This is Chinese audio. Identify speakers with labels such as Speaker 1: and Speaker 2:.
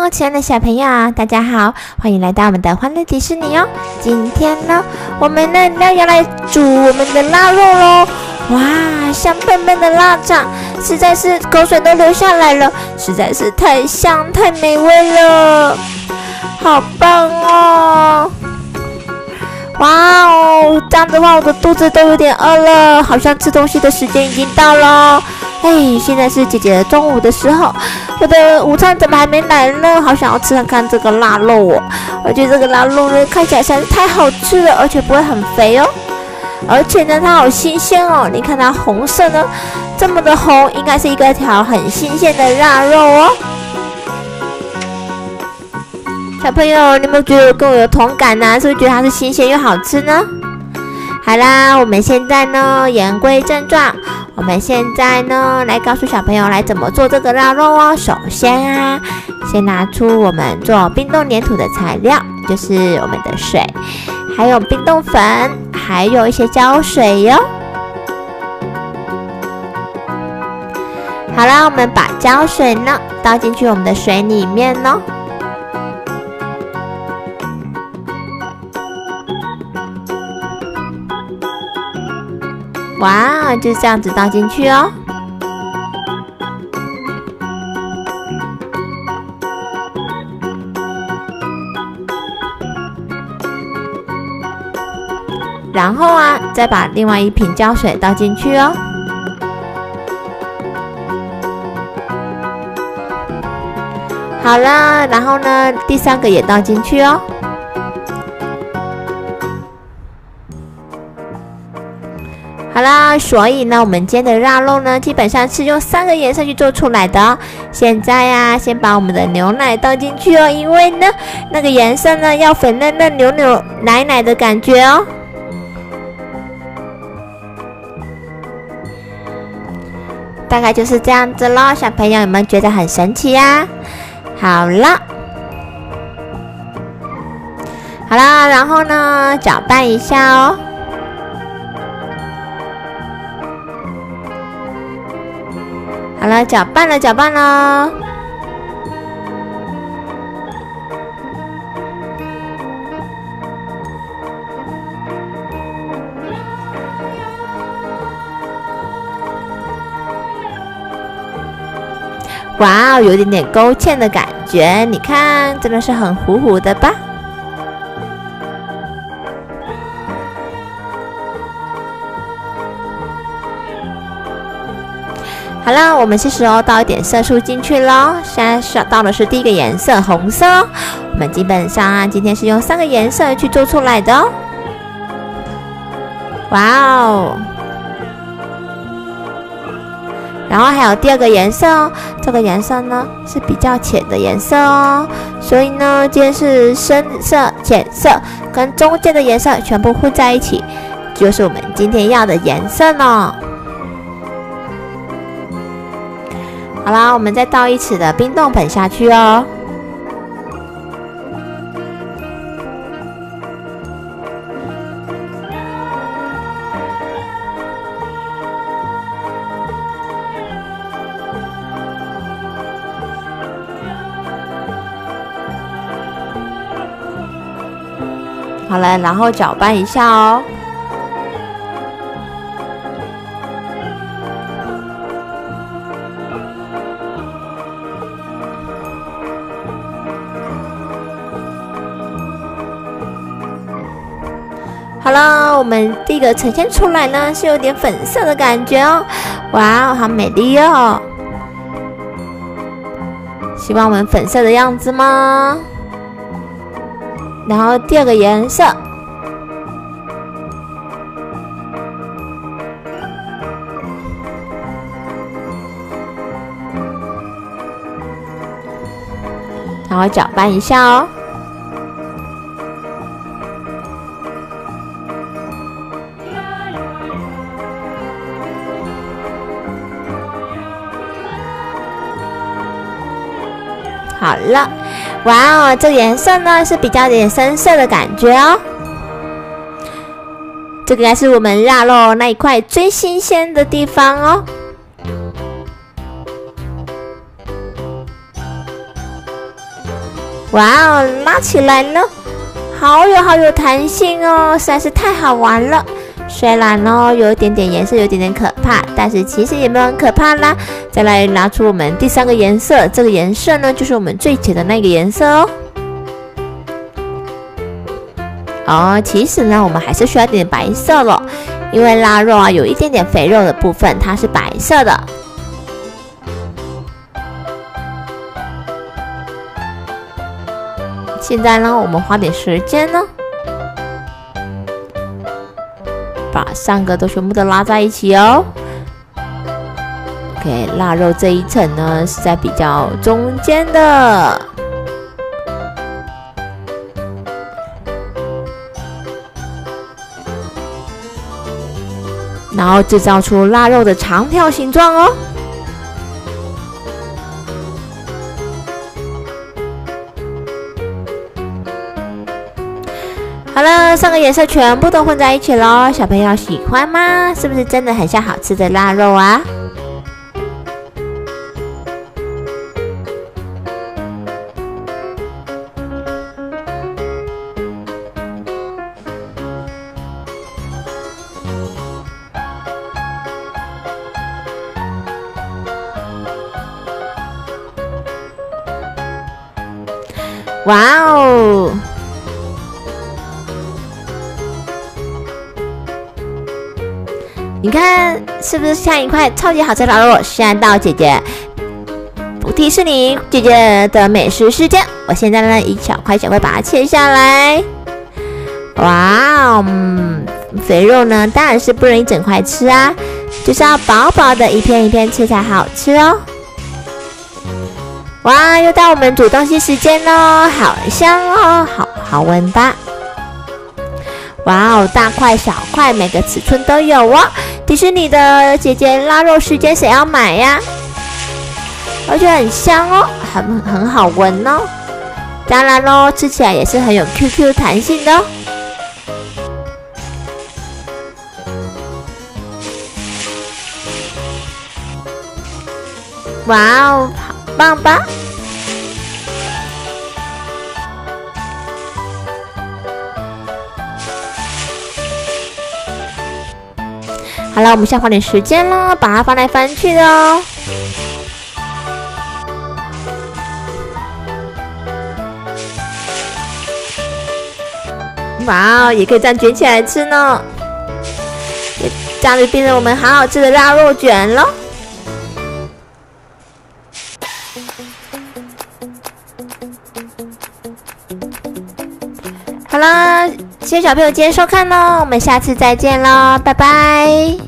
Speaker 1: Hello， 亲爱的小朋友，大家好，欢迎来到我们的欢乐迪士尼哦。今天呢，我们呢要来煮我们的腊肉咯。哇，香喷喷的腊肠，实在是口水都流下来了，实在是太香太美味了，好棒哦！哇哦，这样的话我的肚子都有点饿了，好像吃东西的时间已经到了。现在是姐姐的中午的时候，我的午餐怎么还没来呢？好想要吃看看这个腊肉哦！我觉得这个腊肉呢，看起来实在是太好吃了，而且不会很肥哦。而且呢，它好新鲜哦！你看它红色呢，这么的红，应该是一条很新鲜的腊肉哦。小朋友，你有没有觉得跟我有同感呢？是不是觉得它是新鲜又好吃呢？好啦，我们现在呢言归正传，我们现在呢来告诉小朋友来怎么做这个腊肉哦。首先啊，先拿出我们做冰冻粘土的材料，就是我们的水，还有冰冻粉，还有一些胶水哟。好啦，我们把胶水呢倒进去我们的水里面哦。哇，就这样子倒进去哦。然后啊，再把另外一瓶胶水倒进去哦。好了，然后呢，第三个也倒进去哦。好啦，所以呢，我们今天的腊肉呢，基本上是用3个颜色去做出来的哦。现在呀，先把我们的牛奶倒进去哦，因为呢，那个颜色呢要粉嫩嫩、扭扭奶奶的感觉哦。大概就是这样子咯，小朋友有没有觉得很神奇呀？好了，好啦，然后呢，搅拌一下哦。好了，搅拌了。哇，有点勾芡的感觉，你看，真的是很糊糊的吧？好了，我们是时候倒一点色素进去咯。现在倒的是第一个颜色，红色哦。我们基本上啊，今天是用3个颜色去做出来的哦。哇哦！然后还有第2个颜色哦，这个颜色呢是比较浅的颜色哦。所以呢，今天是深色、浅色跟中间的颜色全部混在一起，就是我们今天要的颜色呢。好啦，我们再倒1匙的冰冻粉下去哦。好了，然后搅拌一下哦。好了，我们第一个呈现出来呢是有点粉色的感觉哦。哇，好美丽哦！喜欢我们粉色的样子吗？然后第2个颜色，然后搅拌一下哦。好了，哇哦，这个颜色呢是比较有点深色的感觉哦。这个应该是我们腊肉那一块最新鲜的地方哦。哇哦，拉起来了，好有弹性哦，实在是太好玩了。虽然呢有一点点颜色有点点可怕，但是其实也没有很可怕啦。再来拿出我们第3个颜色，这个颜色呢就是我们最浅的那个颜色哦。其实呢我们还是需要一点白色了，因为腊肉啊有一点点肥肉的部分它是白色的。现在呢我们花点时间呢，把3个都全部都拉在一起哦。OK， 腊肉这一层呢是在比较中间的。然后制造出腊肉的长条形状哦。好了，3个颜色全部都混在一起咯，小朋友喜欢吗？是不是真的很像好吃的腊肉啊？哇哦！你看是不是像一块超级好吃的腊肉？现在到姐姐迪士尼姐姐的美食时间，我现在呢一小块小块把它切下来。哇哦，肥肉呢当然是不能一整块吃啊，就是要薄薄的一片一片吃才好吃哦。哇，又到我们煮东西时间咯，好香哦，好闻吧？哇哦，大块小块每个尺寸都有哦。迪士尼的姐姐腊肉时间谁要买呀？而且很香哦，很好闻哦。当然咯，吃起来也是很有 QQ 弹性的哦。哇哦，好棒吧？好了，我们现在花点时间了，把它翻来翻去的哦。哇哦，也可以这样卷起来吃呢，这样就变成我们好好吃的腊肉卷咯。好了，谢谢小朋友今天收看咯，我们下次再见咯，拜拜。